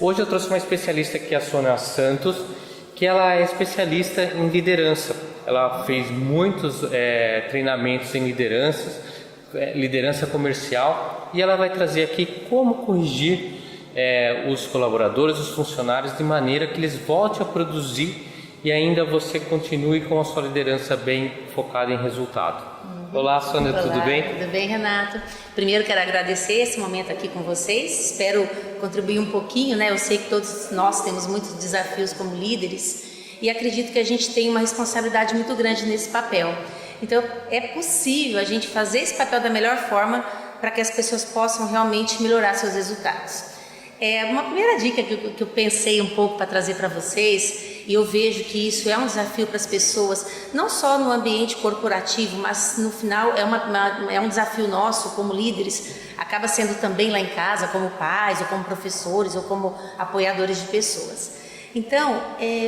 Hoje eu trouxe uma especialista aqui, a Sônia Santos, que ela é especialista em liderança. Ela fez muitos treinamentos em liderança comercial, e ela vai trazer aqui como corrigir os colaboradores, os funcionários, de maneira que eles voltem a produzir e ainda você continue com a sua liderança bem focada em resultado. Olá, Sônia, Olá, tudo bem? Tudo bem, Renato? Primeiro quero agradecer esse momento aqui com vocês, espero contribuir um pouquinho, né? Eu sei que todos nós temos muitos desafios como líderes e acredito que a gente tem uma responsabilidade muito grande nesse papel. Então é possível a gente fazer esse papel da melhor forma para que as pessoas possam realmente melhorar seus resultados. Uma primeira dica que eu pensei um pouco para trazer para vocês, e eu vejo que isso é um desafio para as pessoas, não só no ambiente corporativo, mas no final é um desafio nosso como líderes, acaba sendo também lá em casa, como pais, ou como professores, ou como apoiadores de pessoas. Então,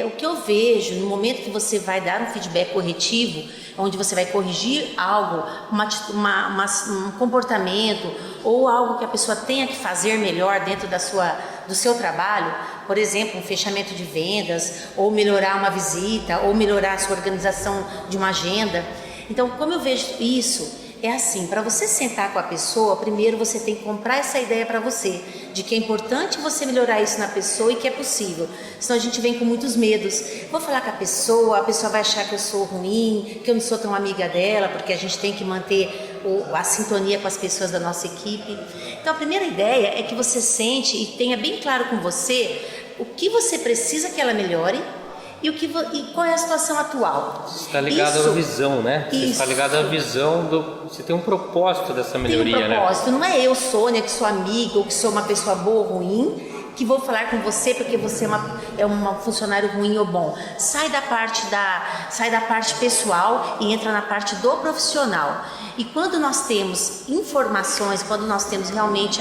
o que eu vejo no momento que você vai dar um feedback corretivo, onde você vai corrigir algo, um comportamento ou algo que a pessoa tenha que fazer melhor dentro do seu trabalho, por exemplo, um fechamento de vendas, ou melhorar uma visita, ou melhorar a sua organização de uma agenda. Então, como eu vejo isso, é assim, para você sentar com a pessoa, primeiro você tem que comprar essa ideia para você, de que é importante você melhorar isso na pessoa e que é possível. Senão a gente vem com muitos medos. Vou falar com a pessoa vai achar que eu sou ruim, que eu não sou tão amiga dela, porque a gente tem que manter a sintonia com as pessoas da nossa equipe. Então a primeira ideia é que você sente e tenha bem claro com você o que você precisa que ela melhore, e qual é a situação atual. Você está ligado à visão, né? Você está ligado à visão você tem um propósito dessa melhoria, tem um propósito, né? Não é eu, Sônia, que sou amiga ou que sou uma pessoa boa ou ruim, que vou falar com você porque você é um funcionário ruim ou bom. Sai da parte pessoal e entra na parte do profissional. E quando nós temos informações, quando nós temos realmente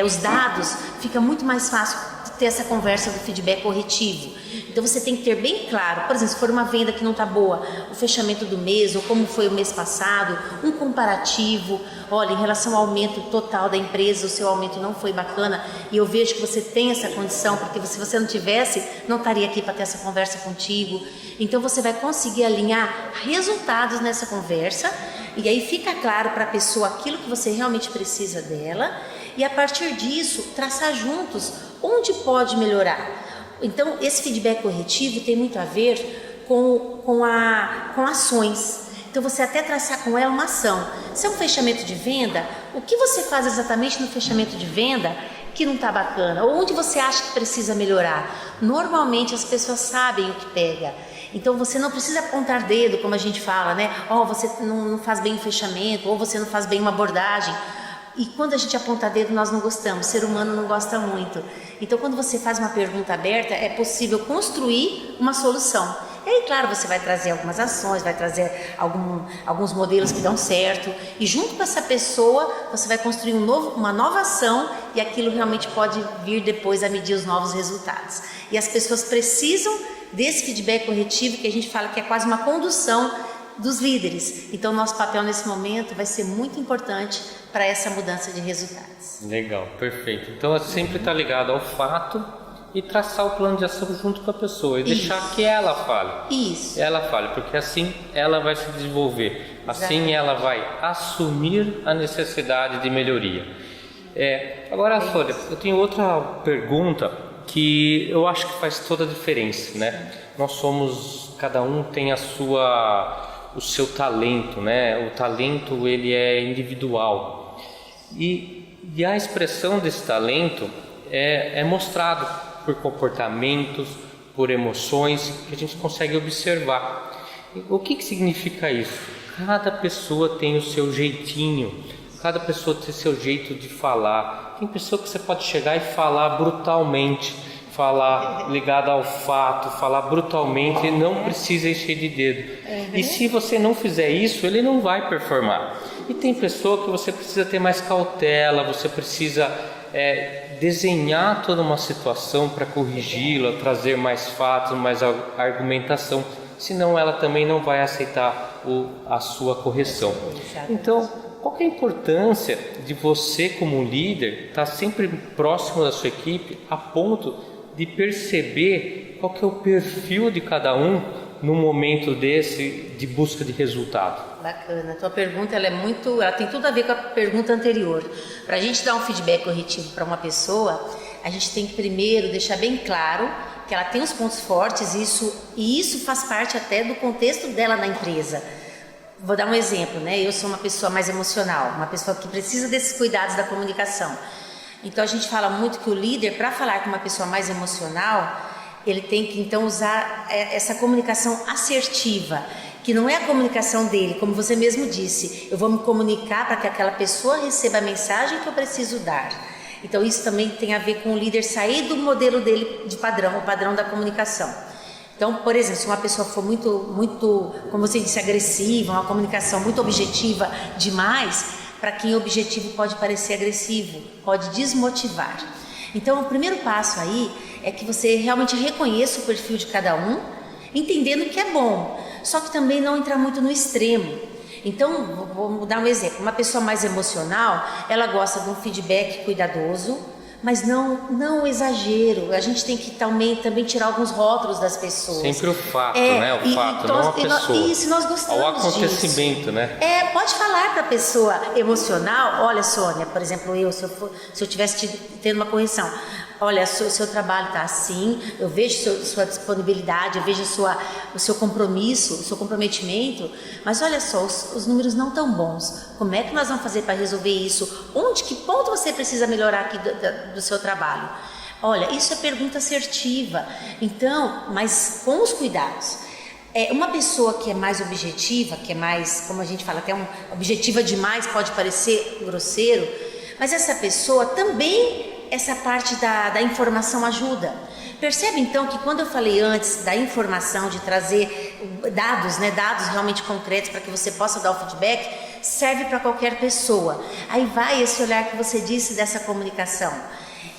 os dados, fica muito mais fácil ter essa conversa do feedback corretivo. Então você tem que ter bem claro, por exemplo, se for uma venda que não está boa, o fechamento do mês, ou como foi o mês passado, um comparativo. Olha, em relação ao aumento total da empresa, o seu aumento não foi bacana, e eu vejo que você tem essa condição, porque se você não tivesse, não estaria aqui para ter essa conversa contigo. Então você vai conseguir alinhar resultados nessa conversa, e aí fica claro para a pessoa aquilo que você realmente precisa dela, e a partir disso, traçar juntos onde pode melhorar. Então, esse feedback corretivo tem muito a ver com ações. Então, você até traçar com ela uma ação. Se é um fechamento de venda, o que você faz exatamente no fechamento de venda que não está bacana? Ou onde você acha que precisa melhorar? Normalmente, as pessoas sabem o que pega. Então, você não precisa apontar dedo, como a gente fala, né? Você não faz bem o fechamento, ou você não faz bem uma abordagem. E quando a gente aponta dedo, nós não gostamos, o ser humano não gosta muito. Então, quando você faz uma pergunta aberta, é possível construir uma solução. E aí, claro, você vai trazer algumas ações, vai trazer alguns modelos que dão certo. E junto com essa pessoa, você vai construir uma nova ação, e aquilo realmente pode vir depois a medir os novos resultados. E as pessoas precisam desse feedback corretivo, que a gente fala que é quase uma condução dos líderes. Então, nosso papel nesse momento vai ser muito importante para essa mudança de resultados. Legal, perfeito. Então, é sempre estar ligado ao fato e traçar o plano de ação junto com a pessoa e deixar que ela fale. Isso. Ela fale, porque assim ela vai se desenvolver. Assim ela vai assumir a necessidade de melhoria. Agora, Sônia, eu tenho outra pergunta que eu acho que faz toda a diferença, né? Cada um tem o seu talento, né? O talento, ele é individual, e a expressão desse talento é mostrado por comportamentos, por emoções que a gente consegue observar. O que significa isso? Cada pessoa tem o seu jeitinho, cada pessoa tem o seu jeito de falar. Tem pessoa que você pode chegar e falar brutalmente, falar ligado ao fato, falar brutalmente, não precisa encher de dedo. E se você não fizer isso, ele não vai performar. E tem pessoa que você precisa ter mais cautela, você precisa desenhar toda uma situação para corrigi-la, trazer mais fatos, mais argumentação, senão ela também não vai aceitar a sua correção. Então, qual que é a importância de você como líder estar sempre próximo da sua equipe a ponto de perceber qual que é o perfil de cada um no momento desse de busca de resultado? Bacana, a tua pergunta ela tem tudo a ver com a pergunta anterior. Para a gente dar um feedback corretivo para uma pessoa, a gente tem que primeiro deixar bem claro que ela tem os pontos fortes e isso faz parte até do contexto dela na empresa. Vou dar um exemplo, né? Eu sou uma pessoa mais emocional, uma pessoa que precisa desses cuidados da comunicação. Então a gente fala muito que o líder, para falar com uma pessoa mais emocional, ele tem que então usar essa comunicação assertiva, que não é a comunicação dele, como você mesmo disse, eu vou me comunicar para que aquela pessoa receba a mensagem que eu preciso dar. Então isso também tem a ver com o líder sair do modelo dele de padrão, o padrão da comunicação. Então, por exemplo, se uma pessoa for muito, como você disse, agressiva, uma comunicação muito objetiva demais, para quem o objetivo pode parecer agressivo, pode desmotivar. Então, o primeiro passo aí é que você realmente reconheça o perfil de cada um, entendendo que é bom, só que também não entrar muito no extremo. Então, vou dar um exemplo. Uma pessoa mais emocional, ela gosta de um feedback cuidadoso, mas não o exagero. A gente tem que também tirar alguns rótulos das pessoas. Sempre o fato, né? O fato, não a pessoa. Isso, nós gostamos o acontecimento, disso. Né? Pode falar para a pessoa emocional, olha, Sônia, por exemplo, se eu tivesse tendo uma correção, olha, o seu trabalho está assim, eu vejo sua disponibilidade, eu vejo o seu compromisso, o seu comprometimento, mas olha só, os números não estão bons. Como é que nós vamos fazer para resolver isso? Que ponto você precisa melhorar aqui do seu trabalho? Olha, isso é pergunta assertiva. Então, mas com os cuidados. Uma pessoa que é mais objetiva, que é mais, como a gente fala, até objetiva demais, pode parecer grosseiro, mas essa pessoa também, essa parte da informação ajuda. Percebe então que quando eu falei antes da informação, de trazer dados, né, dados realmente concretos para que você possa dar o feedback, serve para qualquer pessoa. Aí vai esse olhar que você disse dessa comunicação.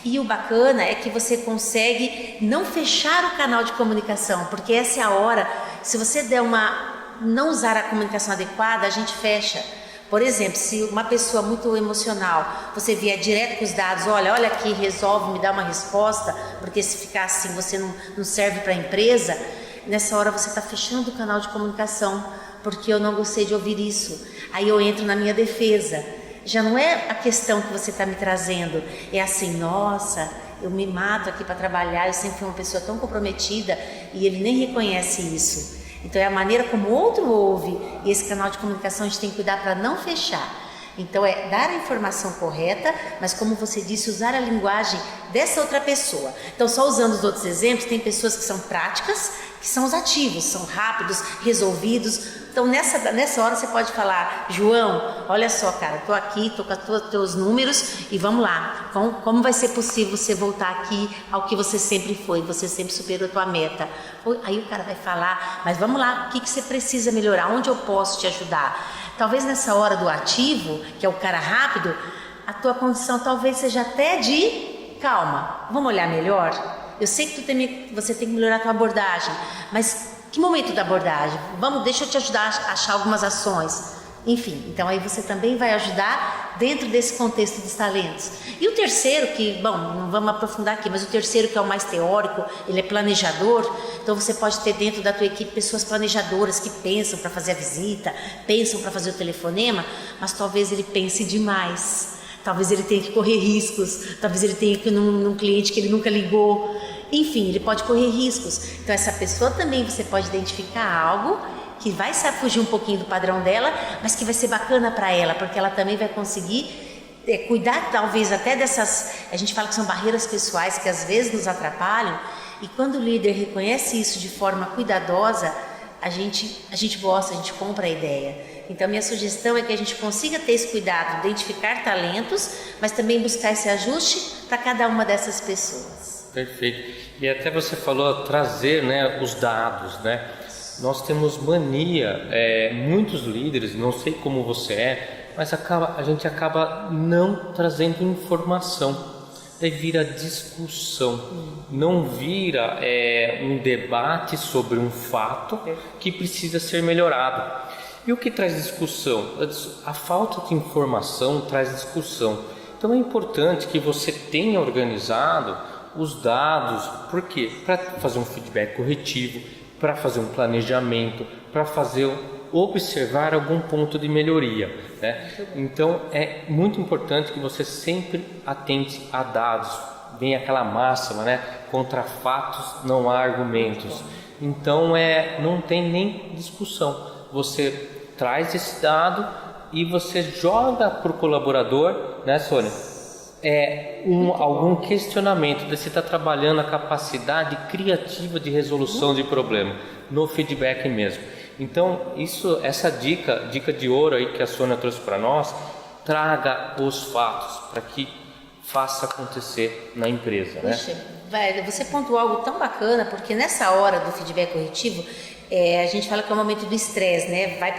E o bacana é que você consegue não fechar o canal de comunicação, porque essa é a hora, se você não usar a comunicação adequada, a gente fecha. Por exemplo, se uma pessoa muito emocional, você vier direto com os dados, olha aqui, resolve, me dá uma resposta, porque se ficar assim você não serve para a empresa, nessa hora você está fechando o canal de comunicação, porque eu não gostei de ouvir isso. Aí eu entro na minha defesa. Já não é a questão que você está me trazendo, é assim, nossa, eu me mato aqui para trabalhar, eu sempre fui uma pessoa tão comprometida e ele nem reconhece isso. Então é a maneira como o outro ouve, e esse canal de comunicação a gente tem que cuidar para não fechar. Então é dar a informação correta, mas como você disse, usar a linguagem dessa outra pessoa. Então só usando os outros exemplos, tem pessoas que são práticas, que são os ativos, são rápidos, resolvidos. Então nessa hora você pode falar, João, olha só cara, estou aqui, estou com os teus números e vamos lá. Como vai ser possível você voltar aqui ao que você sempre foi, você sempre superou a tua meta? Aí o cara vai falar, mas vamos lá, o que você precisa melhorar, onde eu posso te ajudar? Talvez nessa hora do ativo, que é o cara rápido, a tua condição talvez seja até de calma, vamos olhar melhor? Eu sei que você tem que melhorar a tua abordagem, mas que momento da abordagem? Deixa eu te ajudar a achar algumas ações. Enfim, então aí você também vai ajudar dentro desse contexto dos talentos. E o terceiro, não vamos aprofundar aqui, mas o terceiro que é o mais teórico, ele é planejador. Então você pode ter dentro da tua equipe pessoas planejadoras que pensam para fazer a visita, pensam para fazer o telefonema, mas talvez ele pense demais. Talvez ele tenha que correr riscos, talvez ele tenha que ir num cliente que ele nunca ligou. Enfim, ele pode correr riscos. Então essa pessoa também você pode identificar algo que vai fugir um pouquinho do padrão dela, mas que vai ser bacana para ela, porque ela também vai conseguir cuidar talvez até dessas, a gente fala que são barreiras pessoais que às vezes nos atrapalham, e quando o líder reconhece isso de forma cuidadosa, a gente gosta, a gente compra a ideia. Então minha sugestão é que a gente consiga ter esse cuidado, identificar talentos, mas também buscar esse ajuste para cada uma dessas pessoas. Perfeito. E até você falou trazer, né, os dados, né? Nós temos mania, muitos líderes, não sei como você mas a gente acaba não trazendo informação. Daí vira discussão, não vira um debate sobre um fato que precisa ser melhorado. E o que traz discussão? A falta de informação traz discussão. Então é importante que você tenha organizado os dados. Por quê? Para fazer um feedback corretivo, para fazer um planejamento, para observar algum ponto de melhoria, né? Então é muito importante que você sempre atente a dados. Vem aquela máxima, né? Contra fatos não há argumentos. Então não tem nem discussão. Você traz esse dado e você joga para o colaborador, né, Sônia? Algum questionamento, você está trabalhando a capacidade criativa de resolução de problema no feedback mesmo. Então essa dica de ouro aí que a Sônia trouxe para nós, traga os fatos para que faça acontecer na empresa. Puxa, né? Você pontuou algo tão bacana, porque nessa hora do feedback corretivo, a gente fala que é o momento do estresse, né? Vai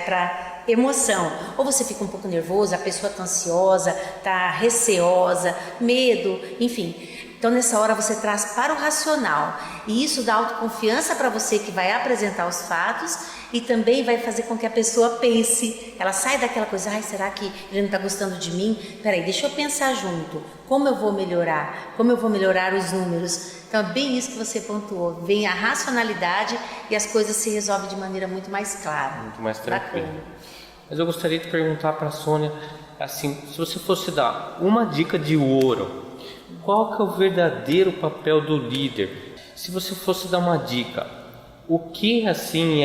para emoção. Ou você fica um pouco nervoso, a pessoa está ansiosa, está receosa, medo, enfim. Então nessa hora você traz para o racional, e isso dá autoconfiança para você que vai apresentar os fatos, e também vai fazer com que a pessoa pense, ela sai daquela coisa, será que ele não está gostando de mim? Peraí, deixa eu pensar junto, como eu vou melhorar os números. Então é bem isso que você pontuou, vem a racionalidade e as coisas se resolvem de maneira muito mais clara. Muito mais tranquila. Mas eu gostaria de perguntar para a Sônia, assim, se você fosse dar uma dica de ouro, qual que é o verdadeiro papel do líder? Se você fosse dar uma dica, o que assim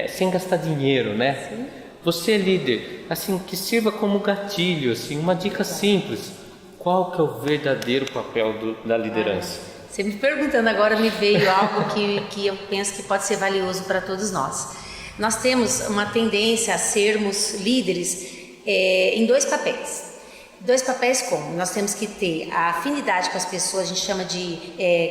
sem gastar dinheiro, né? Sim. Você é líder, assim, que sirva como gatilho, assim, uma dica simples. Qual que é o verdadeiro papel da liderança? Você me perguntando agora, me veio algo que eu penso que pode ser valioso para todos nós. Nós temos uma tendência a sermos líderes em dois papéis. Dois papéis como? Nós temos que ter a afinidade com as pessoas, a gente chama de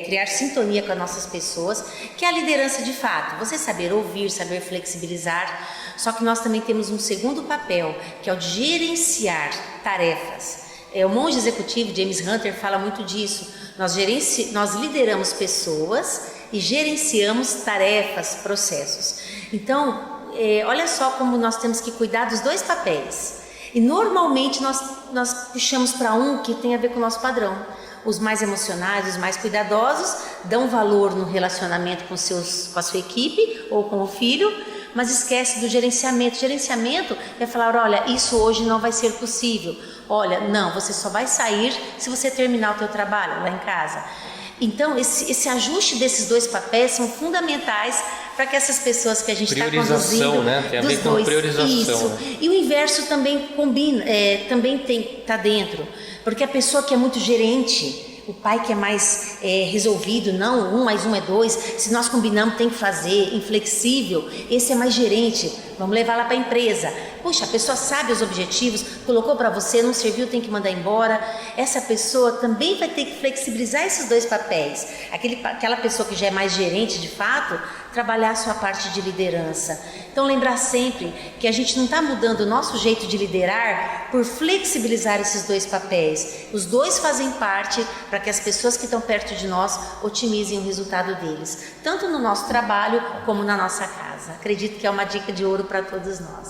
criar sintonia com as nossas pessoas, que é a liderança de fato, você saber ouvir, saber flexibilizar, só que nós também temos um segundo papel, que é o de gerenciar tarefas. O monge executivo, James Hunter, fala muito disso, nós lideramos pessoas e gerenciamos tarefas, processos. Então, olha só como nós temos que cuidar dos dois papéis. E normalmente nós puxamos para um que tem a ver com o nosso padrão. Os mais emocionais, os mais cuidadosos, dão valor no relacionamento com a sua equipe ou com o filho, mas esquece do gerenciamento. Gerenciamento é falar, olha, isso hoje não vai ser possível. Olha, não, você só vai sair se você terminar o teu trabalho lá em casa. Então, esse ajuste desses dois papéis são fundamentais para que essas pessoas que a gente está conduzindo, né? Tem a ver com priorização. Isso. Né? E o inverso também combina, também está dentro, porque a pessoa que é muito gerente, o pai que é mais resolvido, não, 1 mais 1 é 2, se nós combinamos tem que fazer, inflexível, esse é mais gerente, vamos levar lá para a empresa. Puxa, a pessoa sabe os objetivos, colocou para você, não serviu, tem que mandar embora. Essa pessoa também vai ter que flexibilizar esses dois papéis. Aquela pessoa que já é mais gerente de fato, trabalhar a sua parte de liderança. Então lembrar sempre que a gente não está mudando o nosso jeito de liderar por flexibilizar esses dois papéis. Os dois fazem parte para que as pessoas que estão perto de nós otimizem o resultado deles, tanto no nosso trabalho como na nossa casa. Acredito que é uma dica de ouro para todos nós.